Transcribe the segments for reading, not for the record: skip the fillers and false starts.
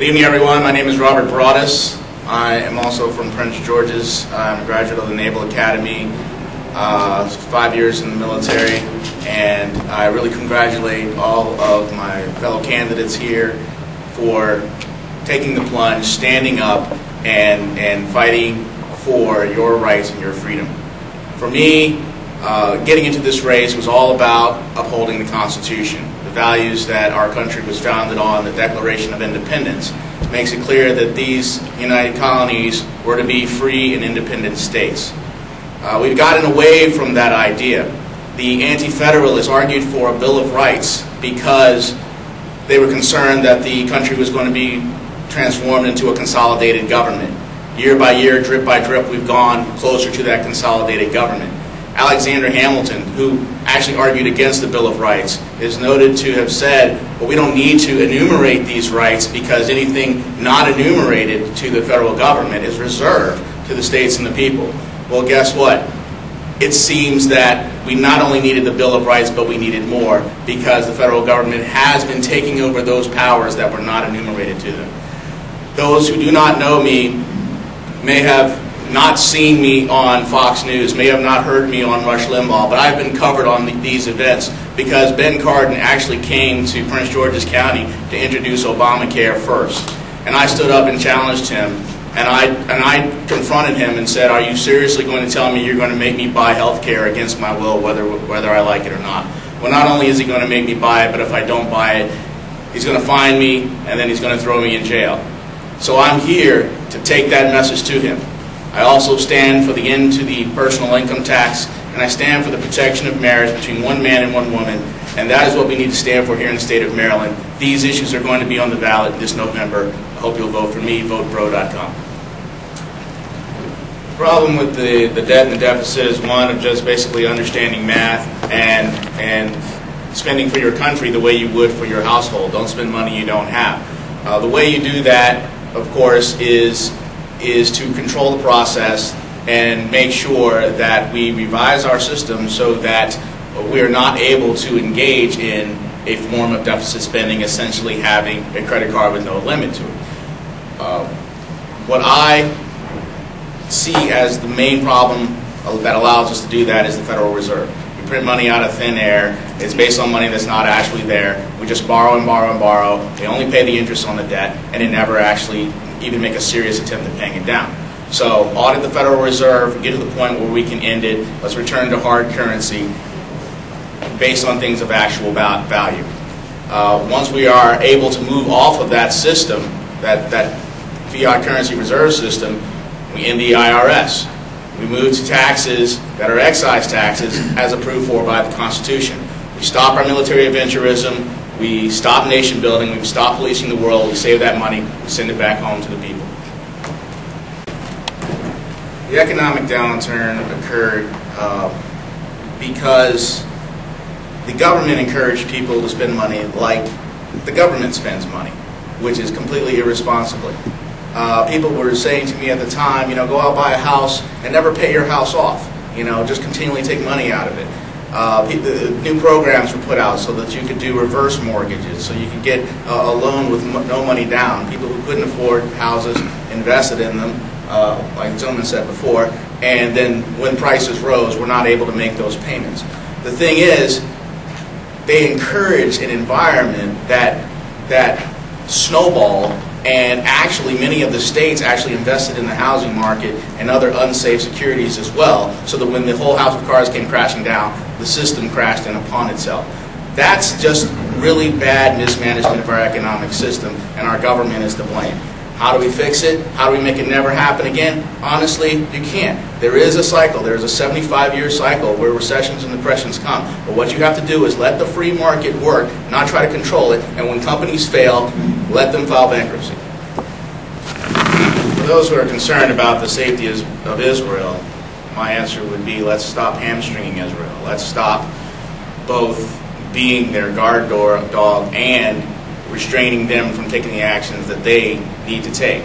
Good evening, everyone. My name is Robert Broadus. I am also from Prince George's. I'm a graduate of the Naval Academy, 5 years in the military, and I really congratulate all of my fellow candidates here for taking the plunge, standing up, and fighting for your rights and your freedom. For me, getting into this race was all about upholding the Constitution. The values that our country was founded on, the Declaration of Independence, makes it clear that these United Colonies were to be free and independent states. We've gotten away from that idea. The Anti-Federalists argued for a Bill of Rights because they were concerned that the country was going to be transformed into a consolidated government. Year by year, drip by drip, we've gone closer to that consolidated government. Alexander Hamilton, who actually argued against the Bill of Rights, is noted to have said, well, we don't need to enumerate these rights because anything not enumerated to the federal government is reserved to the states and the people. Well, guess what? It seems that we not only needed the Bill of Rights, but we needed more because the federal government has been taking over those powers that were not enumerated to them. Those who do not know me may have not seen me on Fox News, may have not heard me on Rush Limbaugh, but I've been covered on these events because Ben Cardin actually came to Prince George's County to introduce Obamacare first. And I stood up and challenged him, and I confronted him and said, are you seriously going to tell me you're going to make me buy health care against my will, whether I like it or not? Well, not only is he going to make me buy it, but if I don't buy it, he's going to fine me, and then he's going to throw me in jail. So I'm here to take that message to him. I also stand for the end to the personal income tax, and I stand for the protection of marriage between one man and one woman, and that is what we need to stand for here in the state of Maryland. These issues are going to be on the ballot this November. I hope you'll vote for me. VoteBro.com. The problem with the debt and the deficit is one of just basically understanding math and spending for your country the way you would for your household. Don't spend money you don't have. The way you do that, of course, is to control the process and make sure that we revise our system so that we are not able to engage in a form of deficit spending, essentially having a credit card with no limit to it. What I see as the main problem that allows us to do that is the Federal Reserve. We print money out of thin air. It's based on money that's not actually there. We just borrow and borrow and borrow. They only pay the interest on the debt, and they never actually even make a serious attempt at paying it down. So audit the Federal Reserve, get to the point where we can end it. Let's return to hard currency based on things of actual value. Once we are able to move off of that system, that fiat currency reserve system, we end the IRS. We move to taxes that are excise taxes as approved for by the Constitution. We stop our military adventurism. We stop nation building, we stop policing the world, we save that money, we send it back home to the people. The economic downturn occurred because the government encouraged people to spend money like the government spends money, which is completely irresponsibly. People were saying to me at the time, go out, buy a house, and never pay your house off. Just continually take money out of it. New programs were put out so that you could do reverse mortgages, so you could get a loan with no money down. People who couldn't afford houses invested in them, like the gentleman said before, and then when prices rose, were not able to make those payments. The thing is, they encouraged an environment that snowballed, and actually many of the states actually invested in the housing market and other unsafe securities as well, so that when the whole house of cards came crashing down, the system crashed in upon itself. That's just really bad mismanagement of our economic system, and our government is to blame. How do we fix it? How do we make it never happen again? Honestly, you can't. There is a cycle. There is a 75-year cycle where recessions and depressions come. But what you have to do is let the free market work, not try to control it, and when companies fail, let them file bankruptcy. For those who are concerned about the safety of Israel, my answer would be, let's stop hamstringing Israel. Let's stop both being their guard dog and restraining them from taking the actions that they need to take.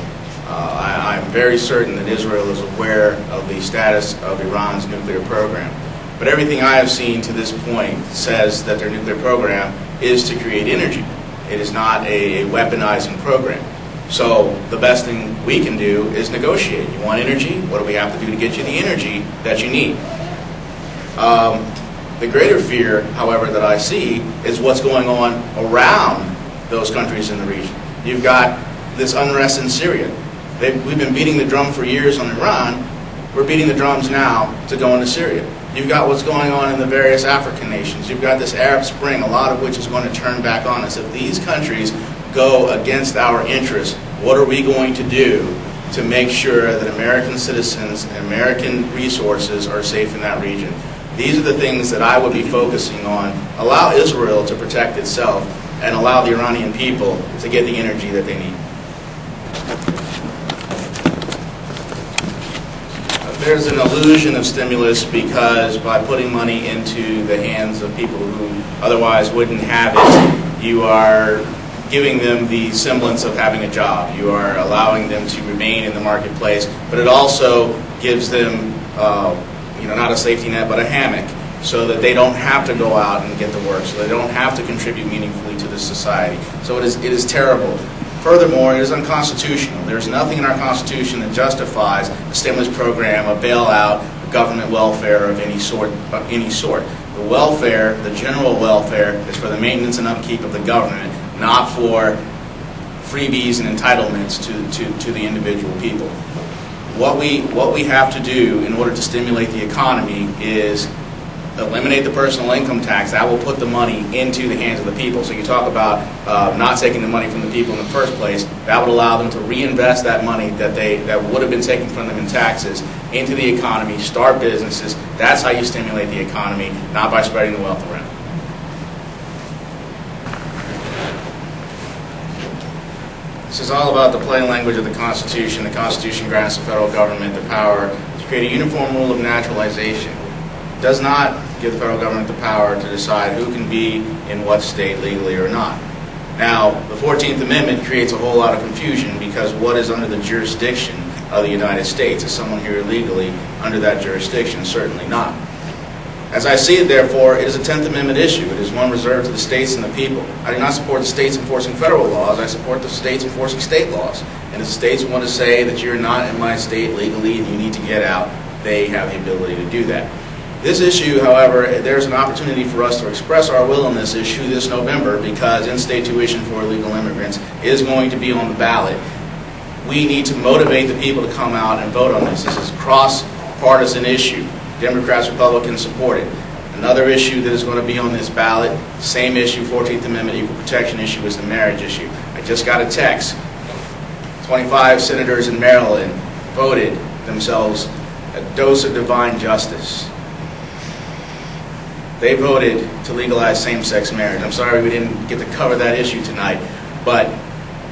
I'm very certain that Israel is aware of the status of Iran's nuclear program. But everything I have seen to this point says that their nuclear program is to create energy. It is not a weaponizing program. So the best thing we can do is negotiate. You want energy? What do we have to do to get you the energy that you need? The greater fear, however, that I see is what's going on around those countries in the region. You've got this unrest in Syria. We've been beating the drum for years on Iran. We're beating the drums now to go into Syria. You've got what's going on in the various African nations. You've got this Arab Spring, a lot of which is going to turn back on us. If these countries go against our interests, what are we going to do to make sure that American citizens and American resources are safe in that region? These are the things that I would be focusing on. Allow Israel to protect itself and allow the Iranian people to get the energy that they need. There's an illusion of stimulus because by putting money into the hands of people who otherwise wouldn't have it, you are giving them the semblance of having a job. You are allowing them to remain in the marketplace, but it also gives them not a safety net, but a hammock, so that they don't have to go out and get the work, so they don't have to contribute meaningfully to the society. So it is terrible. Furthermore, it is unconstitutional. There's nothing in our Constitution that justifies a stimulus program, a bailout, a government welfare of any sort. The welfare, the general welfare, is for the maintenance and upkeep of the government, not for freebies and entitlements to the individual people. What we have to do in order to stimulate the economy is eliminate the personal income tax. That will put the money into the hands of the people. So you talk about not taking the money from the people in the first place. That would allow them to reinvest that money that would have been taken from them in taxes into the economy, start businesses. That's how you stimulate the economy, not by spreading the wealth around. This is all about the plain language of the Constitution. The Constitution grants the federal government the power to create a uniform rule of naturalization. It does not give the federal government the power to decide who can be in what state legally or not. Now, the 14th Amendment creates a whole lot of confusion because what is under the jurisdiction of the United States? Is someone here illegally under that jurisdiction? Certainly not. As I see it, therefore, it is a 10th Amendment issue. It is one reserved to the states and the people. I do not support the states enforcing federal laws. I support the states enforcing state laws. And if the states want to say that you're not in my state legally and you need to get out, they have the ability to do that. This issue, however, there's an opportunity for us to express our will on this issue this November because in-state tuition for illegal immigrants is going to be on the ballot. We need to motivate the people to come out and vote on this. This is a cross-partisan issue. Democrats, Republicans support it. Another issue that is going to be on this ballot, same issue, 14th Amendment equal protection issue, is the marriage issue. I just got a text. 25 senators in Maryland voted themselves a dose of divine justice. They voted to legalize same-sex marriage. I'm sorry we didn't get to cover that issue tonight, but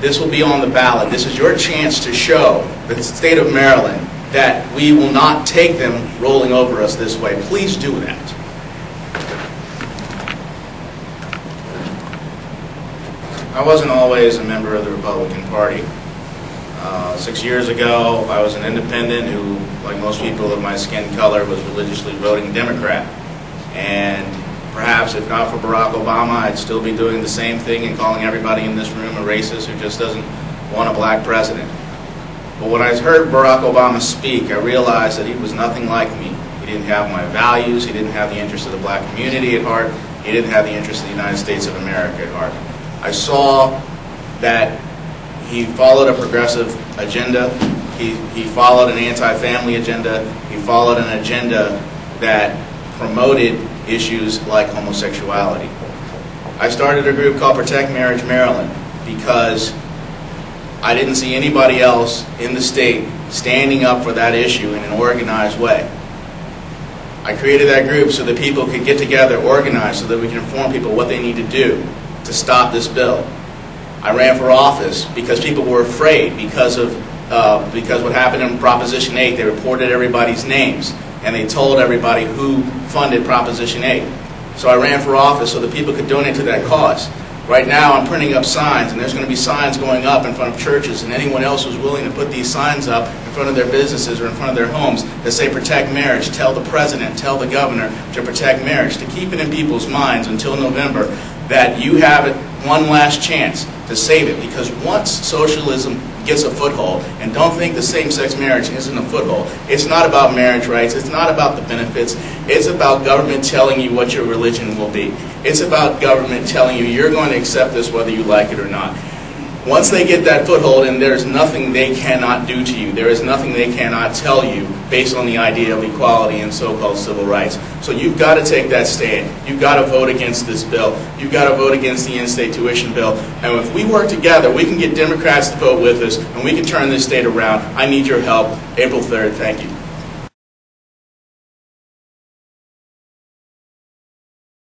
this will be on the ballot. This is your chance to show the state of Maryland that we will not take them rolling over us this way. Please do that. I wasn't always a member of the Republican Party. 6 years ago, I was an independent who, like most people of my skin color, was religiously voting Democrat. And perhaps if not for Barack Obama, I'd still be doing the same thing and calling everybody in this room a racist who just doesn't want a black president. But when I heard Barack Obama speak, I realized that he was nothing like me. He didn't have my values. He didn't have the interests of the black community at heart. He didn't have the interests of the United States of America at heart. I saw that he followed a progressive agenda. He followed an anti-family agenda. He followed an agenda that promoted issues like homosexuality. I started a group called Protect Marriage Maryland because I didn't see anybody else in the state standing up for that issue in an organized way. I created that group so that people could get together, organize, so that we can inform people what they need to do to stop this bill. I ran for office because people were afraid because what happened in Proposition 8. They reported everybody's names and they told everybody who funded Proposition 8. So I ran for office so that people could donate to that cause. Right now I'm printing up signs, and there's going to be signs going up in front of churches, and anyone else who's willing to put these signs up in front of their businesses or in front of their homes that say protect marriage, tell the president, tell the governor to protect marriage, to keep it in people's minds until November that you have one last chance to save it, because once socialism gets a foothold, and don't think the same-sex marriage isn't a foothold. It's not about marriage rights. It's not about the benefits. It's about government telling you what your religion will be. It's about government telling you you're going to accept this whether you like it or not. Once they get that foothold, and there's nothing they cannot do to you. There is nothing they cannot tell you based on the idea of equality and so-called civil rights. So you've got to take that stand. You've got to vote against this bill. You've got to vote against the in-state tuition bill. And if we work together, we can get Democrats to vote with us, and we can turn this state around. I need your help. April 3rd. Thank you.